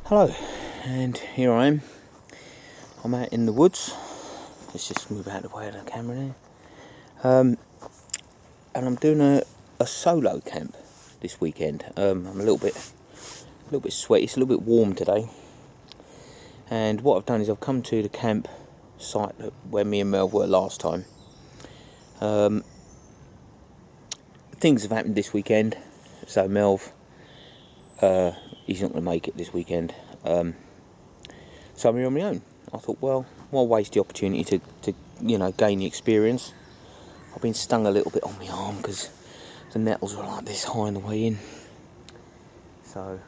Hello, and here I am. I'm out in the woods. Let's just move out of the way of the camera there. And I'm doing a solo camp this weekend. I'm a little bit sweaty. It's a little bit warm today. And what I've done is I've come to the camp site where me and Melvin were last time. Things have happened this weekend, so Melv, he's not going to make it this weekend. So I'm here on my own. I thought, well, why waste the opportunity to gain the experience. I've been stung a little bit on my arm because the nettles were like this high on the way in. So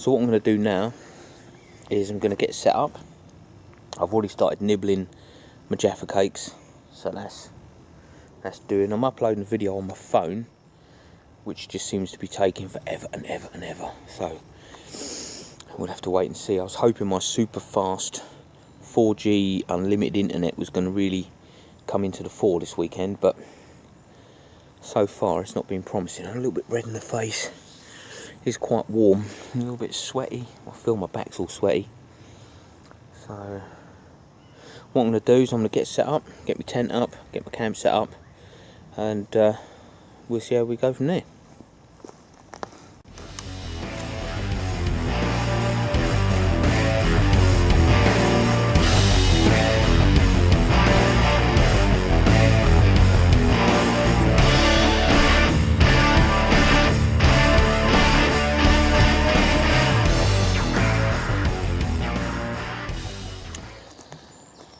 what I'm going to do now is I'm going to get set up. I've already started nibbling my Jaffa cakes, so that's doing. I'm uploading a video on my phone, which just seems to be taking forever and ever and ever. So we'll have to wait and see. I was hoping my super fast 4G unlimited internet was going to really come into the fore this weekend, but so far it's not been promising. I'm a little bit red in the face. It's quite warm, a little bit sweaty. I feel my back's all sweaty. So what I'm going to do is I'm going to get set up, get my tent up, get my camp set up, and we'll see how we go from there.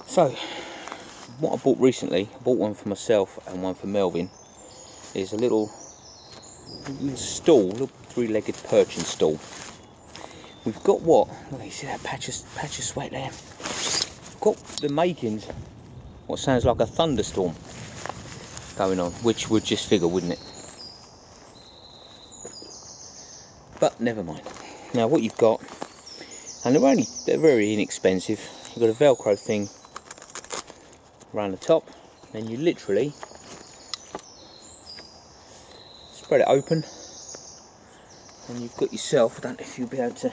So, what I bought recently, I bought one for myself and one for Melvin, is a little stool, a little three-legged perching stool. We've got what? Look, you see that patch of sweat there? We've got the makings, what sounds like a thunderstorm going on, which would just figure, wouldn't it? But never mind. Now what you've got, and they're very inexpensive. You've got a Velcro thing around the top, then you literally spread it open and you've got yourself, I don't know if you'll be able to,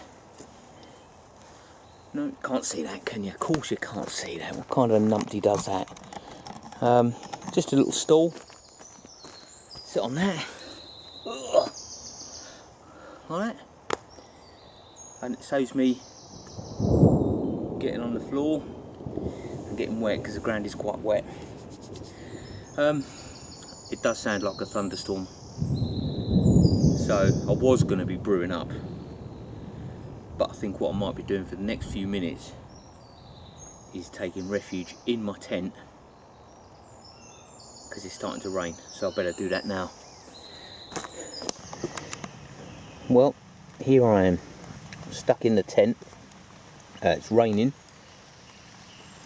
no, you can't see that, can you? Of course you can't see that. What kind of a numpty does that? Just a little stool, sit on that, like that, and it saves me getting on the floor and getting wet because the ground is quite wet. It does sound like a thunderstorm, so I was going to be brewing up, but I think what I might be doing for the next few minutes is taking refuge in my tent because it's starting to rain, so I better do that now. Well, here I am, I'm stuck in the tent. It's raining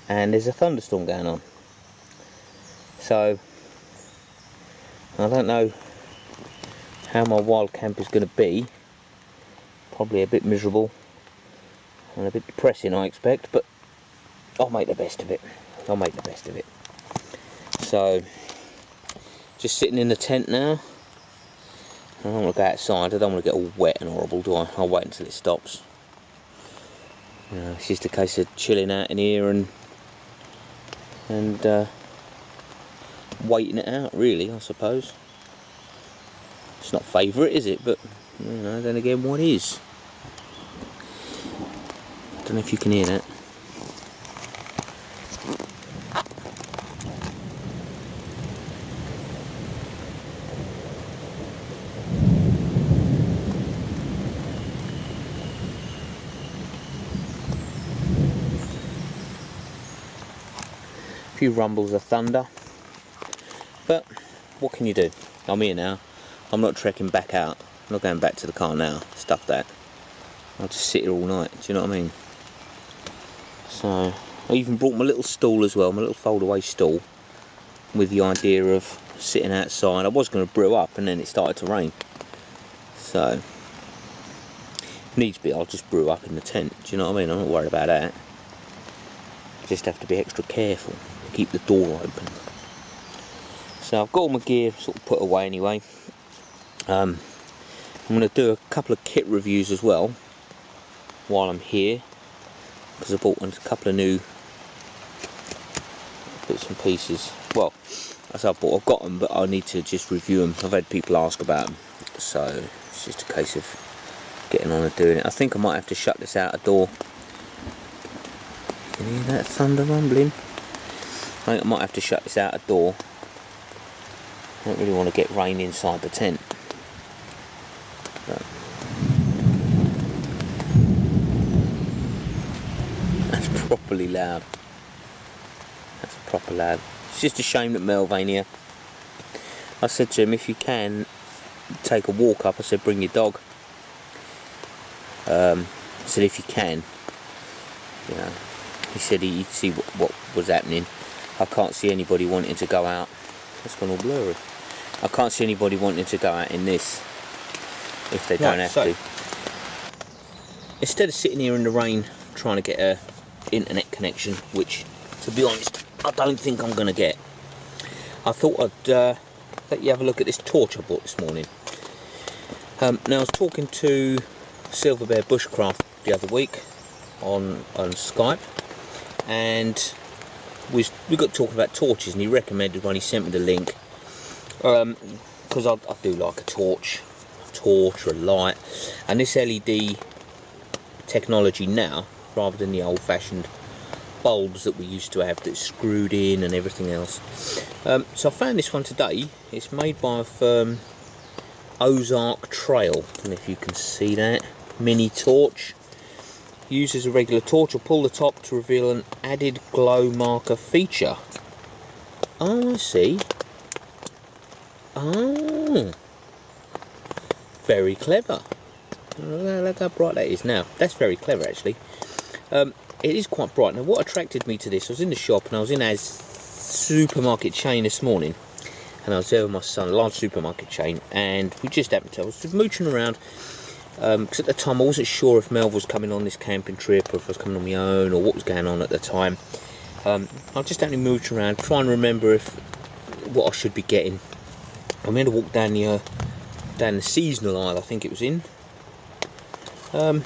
and there's a thunderstorm going on, so I don't know how my wild camp is going to be. Probably a bit miserable and a bit depressing, I expect, but I'll make the best of it. So just sitting in the tent now. I don't want to go outside, I don't want to get all wet and horrible, do I? I'll wait until it stops. It's just a case of chilling out in here and waiting it out, really, I suppose. It's not favourite, is it? But then again, what is? Don't know if you can hear that. Few rumbles of thunder, but what can you do? I'm here now. I'm not trekking back out. I'm not going back to the car now. Stuff that. I'll just sit here all night. Do you know what I mean? So I even brought my little stool as well, my little fold-away stool, with the idea of sitting outside. I was going to brew up, and then it started to rain. So if needs be, I'll just brew up in the tent. Do you know what I mean? I'm not worried about that. Just have to be extra careful. Keep the door open. So I've got all my gear sort of put away anyway. I'm going to do a couple of kit reviews as well. while I'm here, because I bought a couple of new bits and pieces. Well, as I've got them, but I need to just review them. I've had people ask about them, so it's just a case of getting on and doing it. I think I might have to shut this outer door. Can you hear that thunder rumbling? I think I might have to shut this outer door. I don't really want to get rain inside the tent. But that's properly loud. That's proper loud. It's just a shame that Melvin ain't here. I said to him, if you can take a walk up, I said bring your dog. I said if you can, you know. He said he'd see what was happening. I can't see anybody wanting to go out. It's gone all blurry. I can't see anybody wanting to go out in this if they don't have to. Instead of sitting here in the rain trying to get a internet connection, which, to be honest, I don't think I'm going to get, I thought I'd let you have a look at this torch I bought this morning. Now, I was talking to Silver Bear Bushcraft the other week on Skype, and we got talking about torches, and he recommended one. He sent me the link, because I do like a torch or a light, and this LED technology now, rather than the old-fashioned bulbs that we used to have that's screwed in and everything else. So I found this one today. It's made by a firm, Ozark Trail. I don't know if you can see that. Mini torch. Used as a regular torch, or pull the top to reveal an added glow marker feature. Oh, I see. Oh, very clever. Look how bright that is now. That's very clever, actually. It is quite bright. Now, what attracted me to this, I was in the shop, and I was in a supermarket chain this morning, and I was there with my son, a large supermarket chain, and we just happened to, I was mooching around, because at the time I wasn't sure if Melv was coming on this camping trip, or if I was coming on my own, or what was going on at the time. I was just having to mooch around, trying to remember what I should be getting. I'm going to walk down the seasonal aisle, I think it was in, and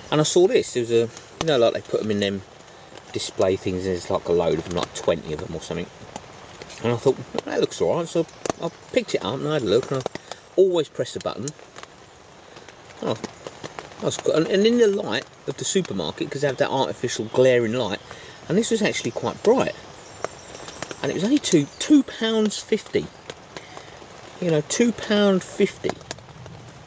I saw this. There was a, you know, like they put them in them display things, and there's like a load of them, like 20 of them or something. And I thought, well, that looks alright, so I picked it up and I had a look, and I always press the button. And in the light of the supermarket, because they have that artificial glaring light, and this was actually quite bright, and it was only £2.50. You know, £2.50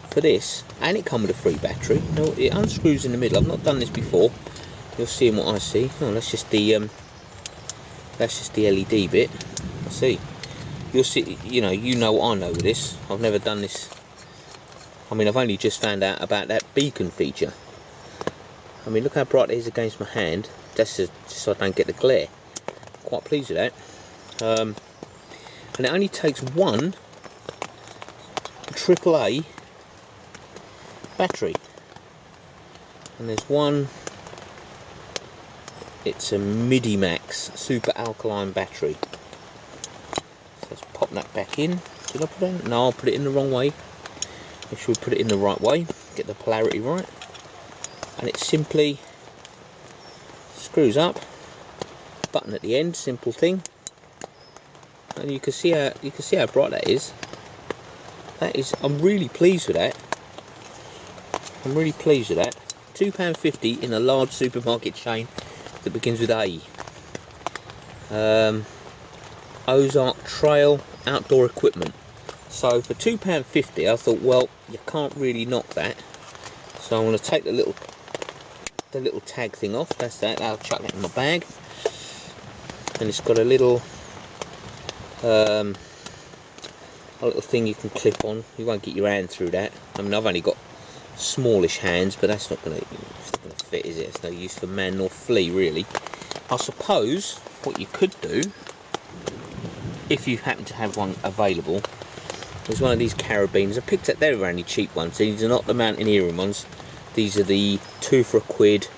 for this, and it comes with a free battery. Now, it unscrews in the middle. I've not done this before. You'll see what I see. Oh, that's just the LED bit. I see. You'll see. You know what I know with this. I've never done this. I mean, I've only just found out about that beacon feature. I mean, look how bright it is against my hand. That's just so I don't get the glare. Quite pleased with that. And it only takes one AAA battery, and there's one, it's a Midimax super alkaline battery. So let's pop that back in. Did I put it in? No, I'll put it in the wrong way. Make sure we put it in the right way, get the polarity right, and it simply screws up, button at the end, simple thing, and you can see how bright that is. That is, I'm really pleased with that. I'm really pleased with that. £2.50 in a large supermarket chain that begins with A. Ozark Trail outdoor equipment. So for £2.50, I thought, well, you can't really knock that. So I'm going to take the little tag thing off. That's that. I'll chuck that in my bag. And it's got a little thing you can clip on. You won't get your hand through that. I mean, I've only got smallish hands, but that's not going to fit, is it? It's no use for man nor flea, really. I suppose what you could do, if you happen to have one available, is one of these carabiners. I picked up, they were only cheap ones. These are not the mountaineering ones. These are the 2 for £1,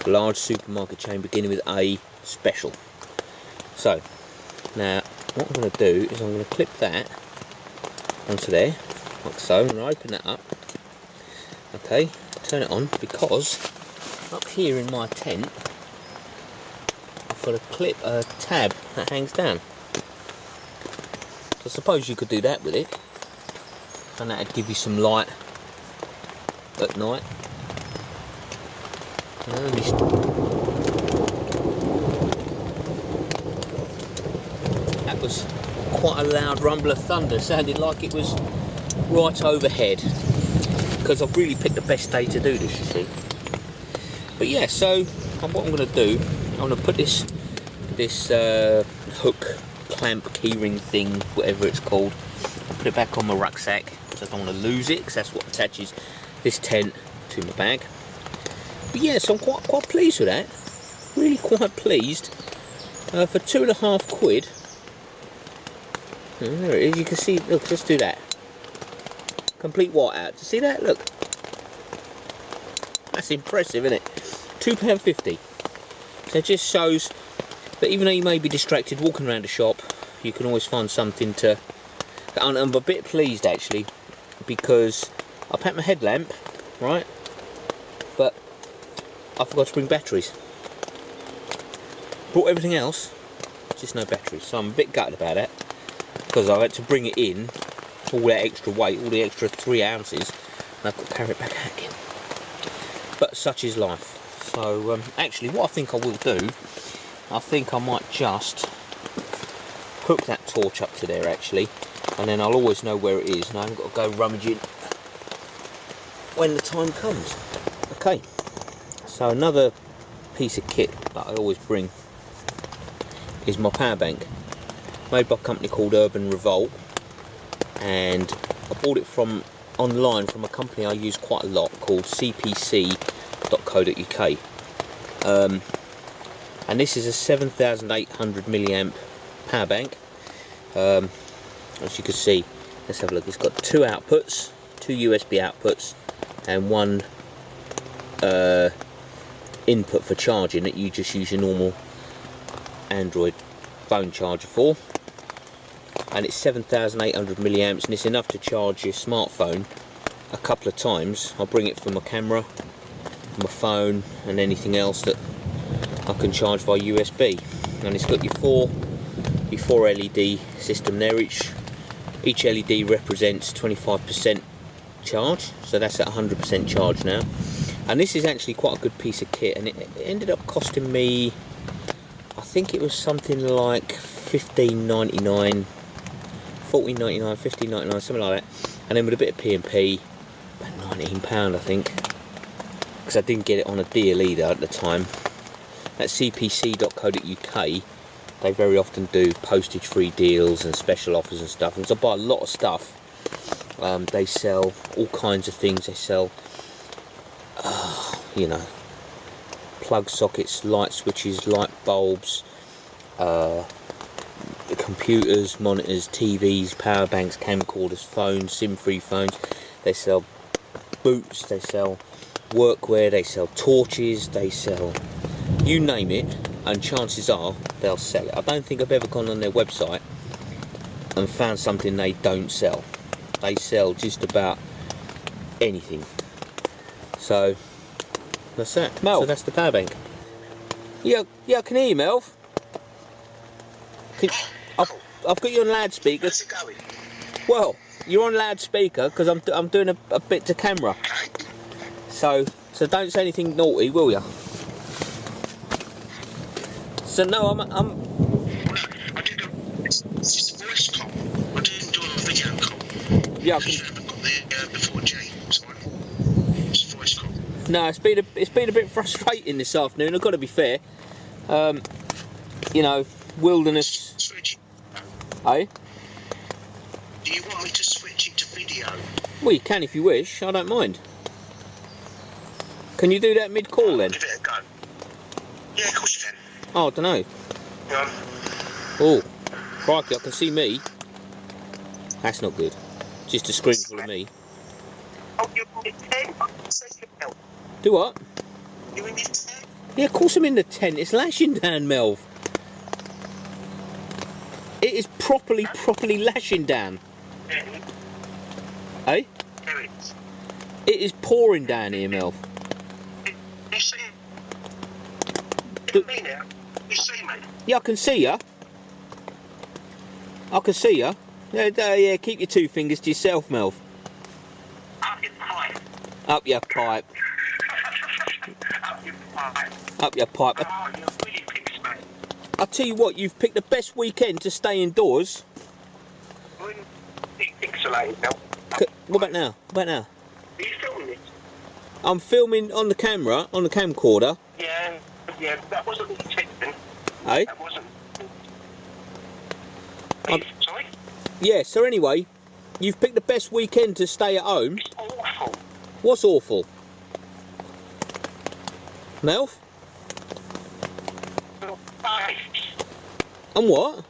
large supermarket chain beginning with A, special. So now what I'm going to do is I'm going to clip that onto there, like so. I'm going to open that up. Okay, turn it on because up here in my tent I've got a tab that hangs down. So I suppose you could do that with it, and that'd give you some light at night. That was quite a loud rumble of thunder, sounded like it was right overhead, because I've really picked the best day to do this, you see. But yeah, so what I'm going to do, I'm going to put this hook, clamp, keyring thing, whatever it's called, I'll put it back on my rucksack, so I don't want to lose it, because that's what attaches this tent to my bag. But yeah, so I'm quite pleased with that, really quite pleased. For £2.50, there it is, you can see, look, just do that. Complete whiteout, see that, look. That's impressive, isn't it? £2.50. So it just shows that even though you may be distracted walking around a shop, you can always find something to... And I'm a bit pleased actually, because I packed my headlamp, right, but I forgot to bring batteries. Brought everything else, just no batteries, so I'm a bit gutted about it, because I've had to bring it in, all that extra weight, all the extra 3 ounces, and I've got to carry it back out again. But such is life. So actually what I think I will do, I think I might just hook that torch up to there actually, and then I'll always know where it is, and I haven't got to go rummaging when the time comes. Okay, so another piece of kit that I always bring is my power bank, made by a company called Urban Revolt, and I bought it from online from a company I use quite a lot called cpc.co.uk, and this is a 7,800 milliamp power bank. As you can see, let's have a look, it's got 2 outputs, 2 USB outputs, and 1 input for charging that you just use your normal Android phone charger for. And it's 7,800 milliamps, and it's enough to charge your smartphone a couple of times. I'll bring it for my camera, my phone, and anything else that I can charge via USB. And it's got your four LED system there. Each LED represents 25% charge, so that's at 100% charge now. And this is actually quite a good piece of kit, and it ended up costing me, I think it was something like $15.99, $14.99, $15.99, something like that. And then with a bit of P&P, about £19 I think, because I didn't get it on a deal either at the time. At cpc.co.uk, they very often do postage free deals and special offers and stuff, and so I buy a lot of stuff. They sell all kinds of things. They sell you know, plug sockets, light switches, light bulbs, computers, monitors, TVs, power banks, camcorders, phones, SIM-free phones. They sell boots, they sell workwear, they sell torches, they sell, you name it, and chances are they'll sell it. I don't think I've ever gone on their website and found something they don't sell. They sell just about anything. So that's that. Mel. So that's the power bank. Yeah, I can hear you, Melv. I've got you on loudspeaker. How's it going? Well, you're on loudspeaker because I'm doing a bit to camera. So don't say anything naughty, will you? So no, I'm. Well, no, I did it's just a voice call. I didn't do a video call. Yeah. Because you haven't got there before James. It's a voice call. No, it's been a bit frustrating this afternoon. I've got to be fair. You know, wilderness. Switch. Eh? Do you want me to switch it to video? Well, you can if you wish. I don't mind. Can you do that mid-call then? Give it a go. Yeah, of course you can. Oh, I don't know. Yeah. Oh, crikey, I can see me. That's not good. Just a screen full of me. Oh, you're in the tent? Do what? You're in this tent? Yeah, of course I'm in the tent. It's lashing down, Melv. It is properly lashing down. Yeah. Eh? There it is. It is pouring down here, Melv. You see me now? You see me? Yeah, I can see ya. I can see ya. Yeah, keep your two fingers to yourself, Melv. Up your pipe. Up your pipe. Up your pipe. Up your pipe. Oh, you really picks, mate. I'll tell you what, you've picked the best weekend to stay indoors. Really pixelated now. What about now? What about now? Are you filming it? I'm filming on the camera, on the camcorder. Yeah, that wasn't intention. Eh? That wasn't. Sorry? Yeah, so anyway, you've picked the best weekend to stay at home. It's awful. What's awful? Melv? Your face. And what?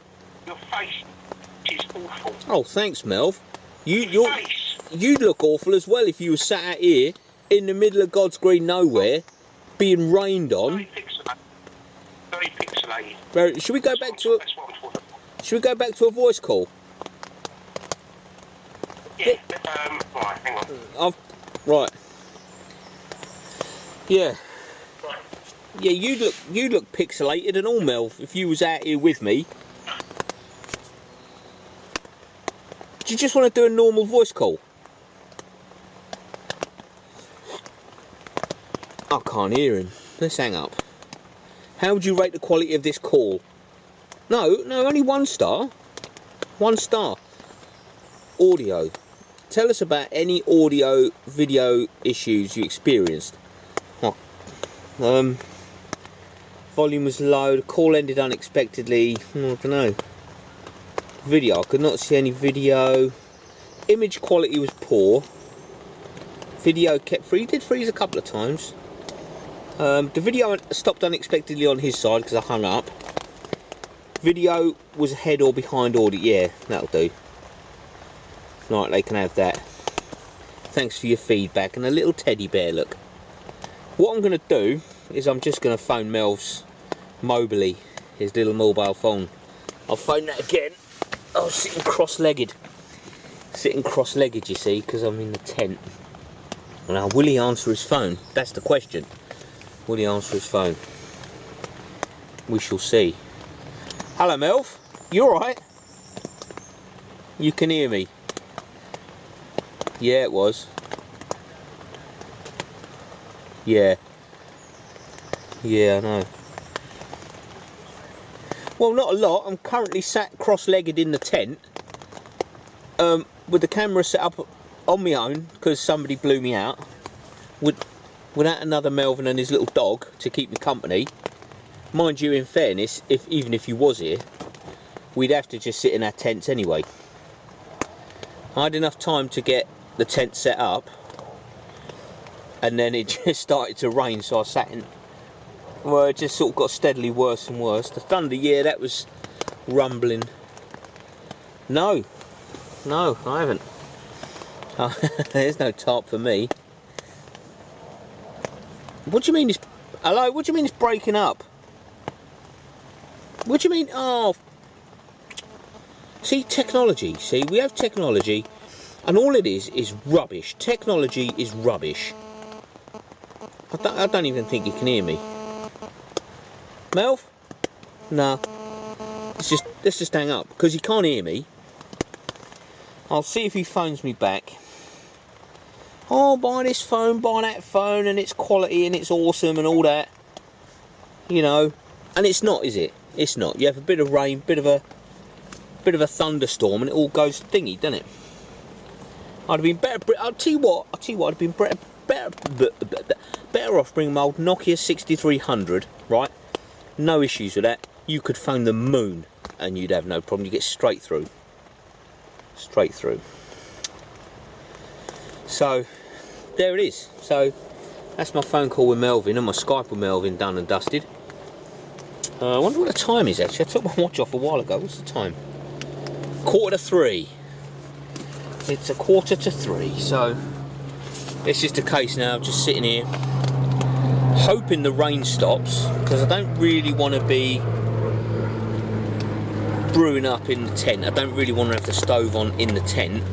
Your face is awful. Oh, thanks, Melv. Your face. You'd look awful as well if you were sat out here in the middle of God's green nowhere, being rained on. Very pixelated. Very pixelated. Should we go back to That's what I'm talking about. Should we go back to a voice call? Yeah. Right. Hang on. Right. Yeah. Right. Yeah, you'd look pixelated and all, Melv, if you was out here with me. Do you just want to do a normal voice call? I can't hear him. Let's hang up. How would you rate the quality of this call? No, only 1 star. 1 star. Audio. Tell us about any audio, video issues you experienced. Oh. Volume was low, the call ended unexpectedly. I don't know. Video, I could not see any video. Image quality was poor. Video kept freezing. Did freeze a couple of times. The video stopped unexpectedly on his side because I hung up. Video was ahead or behind audio. Yeah, that'll do. Right, they can have that. Thanks for your feedback and a little teddy bear look. What I'm going to do is I'm just going to phone Melv's mobily, his little mobile phone. I'll phone that again. I was sitting cross-legged. Sitting cross-legged, you see, because I'm in the tent. Now, will he answer his phone? That's the question. Will he answer his phone? We shall see. Hello, Melv. You alright? You can hear me? Yeah, it was. Yeah. Yeah, I know. Well, not a lot. I'm currently sat cross-legged in the tent with the camera set up on my own because somebody blew me out. Without another Melvin and his little dog to keep me company. Mind you, in fairness, even if you was here, we'd have to just sit in our tents anyway. I had enough time to get the tent set up, and then it just started to rain, so I sat in. Well, it just sort of got steadily worse and worse. The thunder, yeah, that was rumbling. No, I haven't. There's no tarp for me. What do you mean it's... Hello, what do you mean it's breaking up? What do you mean... Oh... See, technology. See, we have technology, and all it is rubbish. Technology is rubbish. I don't even think you can hear me. Melv? No. Let's just hang up, because he can't hear me. I'll see if he phones me back. Oh, buy this phone, buy that phone, and it's quality and it's awesome and all that. You know, and it's not, is it? It's not. You have a bit of rain, bit of a thunderstorm, and it all goes thingy, doesn't it? I'd have been better. I'll tell you what. I'd have been better off bringing my old Nokia 6300, right? No issues with that. You could phone the moon, and you'd have no problem. You get straight through. Straight through. So, there it is. So, that's my phone call with Melvin and my Skype with Melvin done and dusted. I wonder what the time is actually. I took my watch off a while ago. What's the time? 2:45. It's 2:45. So, it's just a case now of just sitting here hoping the rain stops, because I don't really want to be brewing up in the tent. I don't really want to have the stove on in the tent.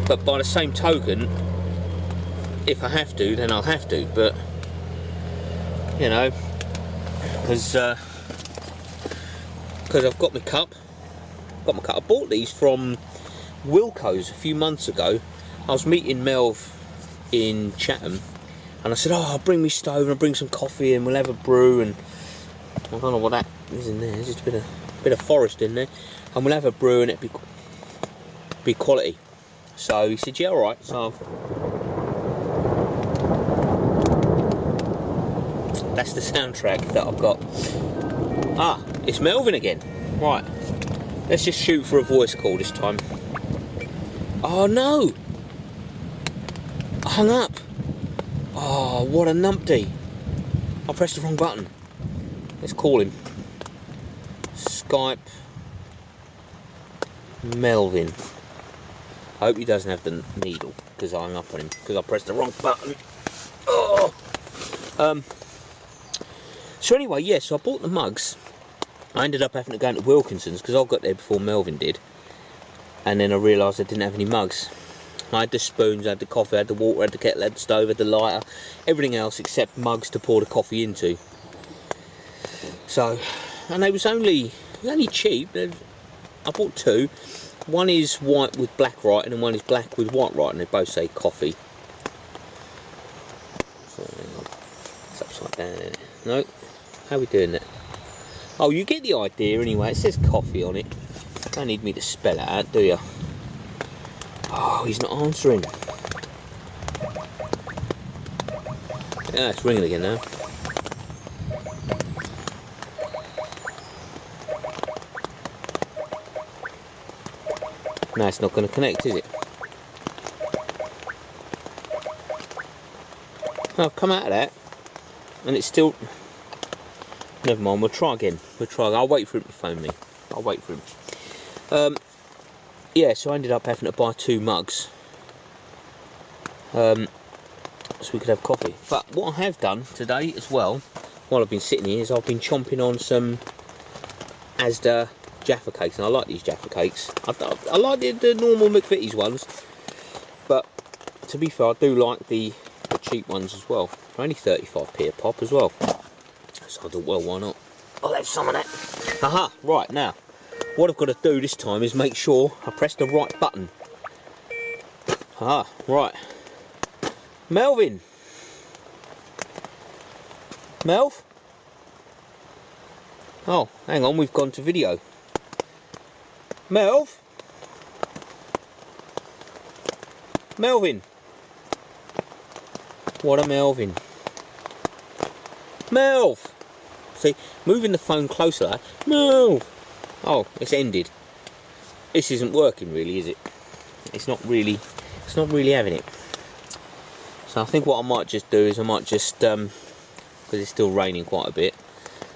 But by the same token, if I have to, then I'll have to, but you know, because I've got my cup. I bought these from Wilco's a few months ago. I was meeting Melv in Chatham, and I said, "Oh, I'll bring me stove and I'll bring some coffee and we'll have a brew." And I don't know what that is in there. There's just a bit of forest in there, and we'll have a brew and it'll be quality. So he said, "Yeah, all right." So that's the soundtrack that I've got. Ah, it's Melvin again. Right, let's just shoot for a voice call this time. Oh no! I hung up. Oh, what a numpty. I pressed the wrong button. Let's call him. Skype Melvin. I hope he doesn't have the needle, because I hung up on him, because I pressed the wrong button. Oh! So anyway, yeah, so I bought the mugs. I ended up having to go into Wilkinson's, because I got there before Melvin did. And then I realised I didn't have any mugs. I had the spoons, I had the coffee, I had the water, I had the kettle, I had the stove, I had the lighter, everything else except mugs to pour the coffee into. So, and they was only cheap. I bought two. One is white with black writing and one is black with white writing. They both say coffee. So, it's upside down. No, how are we doing that? Oh, you get the idea anyway. It says coffee on it. Don't need me to spell it out, do you? Oh, he's not answering. Yeah, it's ringing again now. No, it's not going to connect, is it? I've come out of that, and it's still... Never mind, we'll try again. I'll wait for him to phone me. I'll wait for him. Yeah, so I ended up having to buy 2 mugs. So we could have coffee. But what I have done today as well, while I've been sitting here, is I've been chomping on some Asda Jaffa cakes, and I like these Jaffa cakes. I like the normal McVitie's ones, but to be fair, I do like the cheap ones as well. They're only 35p a pop as well. So I thought, well, why not? I'll have some of that. Aha, right, now, what I've got to do this time is make sure I press the right button. Aha, right. Melvin. Melv? Oh, hang on, we've gone to video. Melv? Melvin? What a Melvin. Melv! See, moving the phone closer like that. Melv! Oh, it's ended. This isn't working really, is it? It's not really having it. So I think what I might just do is I might just, because it's still raining quite a bit,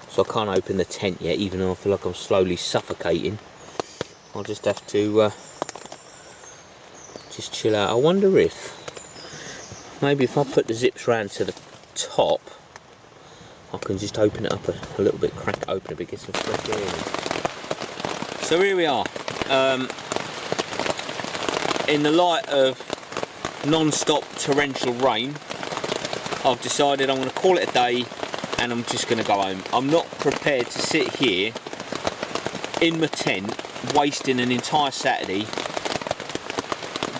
so I can't open the tent yet, even though I feel like I'm slowly suffocating. I'll just have to just chill out. I wonder if maybe if I put the zips round to the top, I can just open it up a little bit, crack it open a bit, get some fresh air in. So here we are. In the light of non-stop torrential rain, I've decided I'm going to call it a day and I'm just going to go home. I'm not prepared to sit here in my tent wasting an entire Saturday,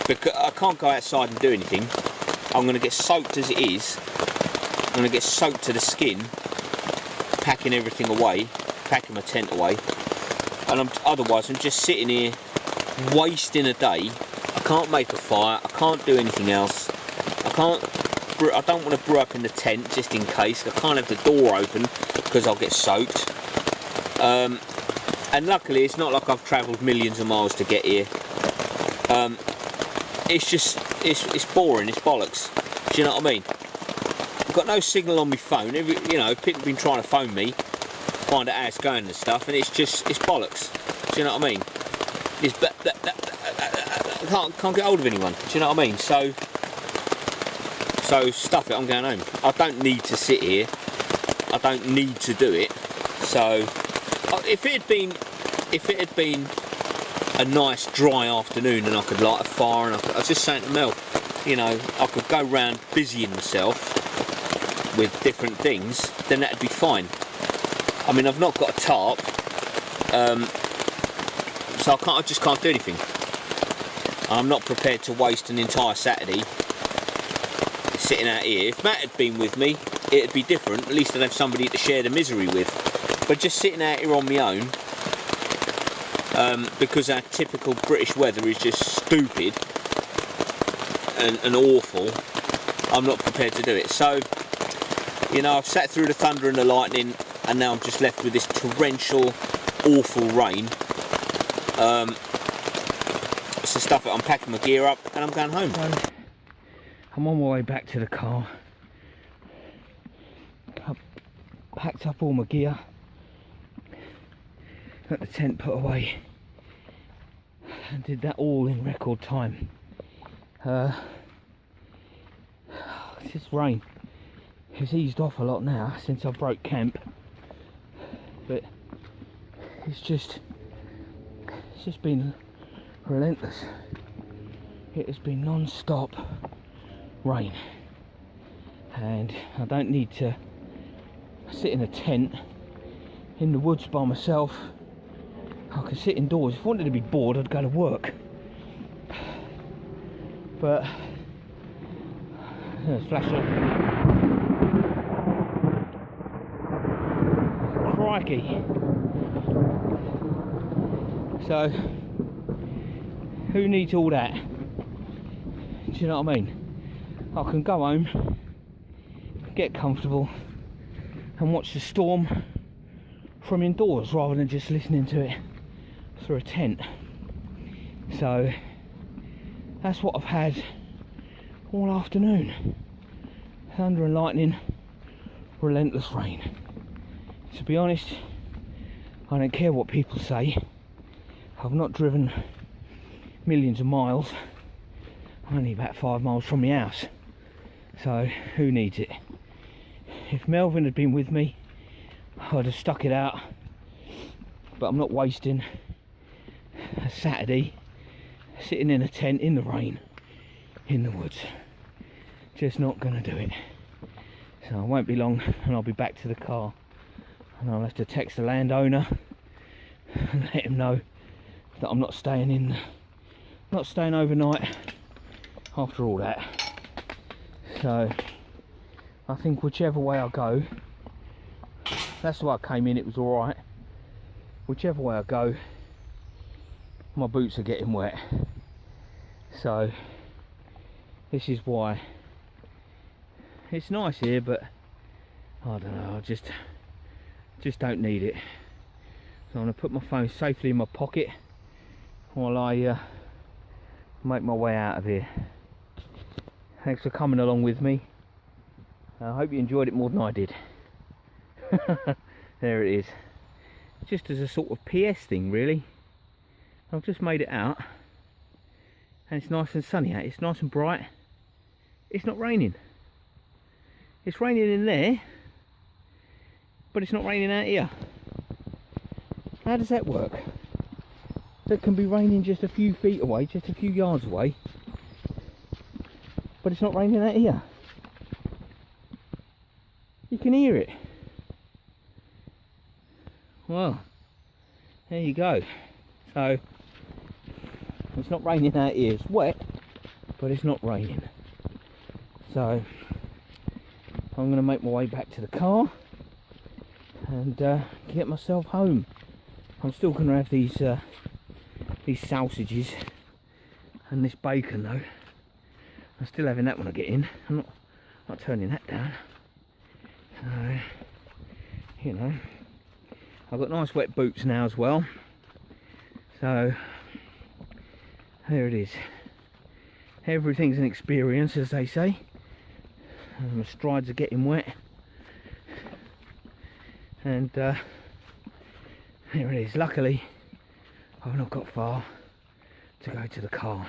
because I can't go outside and do anything. I'm going to get soaked as it is. I'm going to get soaked to the skin, packing everything away, packing my tent away, and otherwise I'm just sitting here wasting a day. I can't make a fire, I can't do anything else, I don't want to brew up in the tent just in case. I can't have the door open because I'll get soaked. And luckily it's not like I've travelled millions of miles to get here. It's boring, it's bollocks. Do you know what I mean? I've got no signal on my phone. You know, people have been trying to phone me, find out how it's going and stuff, and it's bollocks. Do you know what I mean? I can't get hold of anyone. Do you know what I mean? So stuff it, I'm going home. I don't need to sit here. I don't need to do it. So if it had been a nice dry afternoon and I could light a fire, and I was just saying to Mel, you know, I could go round busying myself with different things, then that'd be fine. I mean, I've not got a tarp, so I just can't do anything. I'm not prepared to waste an entire Saturday sitting out here. If Matt had been with me, it'd be different. At least I'd have somebody to share the misery with. But just sitting out here on my own, because our typical British weather is just stupid and awful, I'm not prepared to do it. So, you know, I've sat through the thunder and the lightning, and now I'm just left with this torrential, awful rain. So stuff it, I'm packing my gear up and I'm going home. So, I'm on my way back to the car. I've packed up all my gear, got the tent put away, and did that all in record time. This rain has eased off a lot now since I broke camp, but it's just been relentless. It has been non-stop rain, and I don't need to sit in a tent in the woods by myself. I can sit indoors. If I wanted to be bored, I'd go to work. But there's flashing. Crikey. So who needs all that? Do you know what I mean? I can go home, get comfortable and watch the storm from indoors rather than just listening to it through a tent. So that's what I've had all afternoon. Thunder and lightning, relentless rain. To be honest, I don't care what people say. I've not driven millions of miles. I'm only about 5 miles from my house. So who needs it? If Melvin had been with me, I'd have stuck it out. But I'm not wasting a Saturday sitting in a tent in the rain in the woods. Just not gonna do it. So I won't be long and I'll be back to the car, and I'll have to text the landowner and let him know that I'm not staying overnight after all that. So I think whichever way I go, that's the way I came in, it was alright. Whichever way I go, my boots are getting wet. So this is why it's nice here, but I don't know, I just don't need it. So I'm going to put my phone safely in my pocket while I make my way out of here. Thanks for coming along with me. I hope you enjoyed it more than I did. There it is. Just as a sort of PS thing, really. I've just made it out, and it's nice and sunny out. It's nice and bright. It's not raining. It's raining in there, but it's not raining out here. How does that work? That can be raining just a few feet away, just a few yards away, but it's not raining out here. You can hear it. Well, there you go. So it's not raining out here. It's wet, but it's not raining. So I'm going to make my way back to the car and get myself home. I'm still going to have these sausages and this bacon though. I'm still having that when I get in. I'm not turning that down. So, you know, I've got nice wet boots now as well. So there it is. Everything's an experience, as they say. And my strides are getting wet. And there it is. Luckily, I've not got far to go to the car.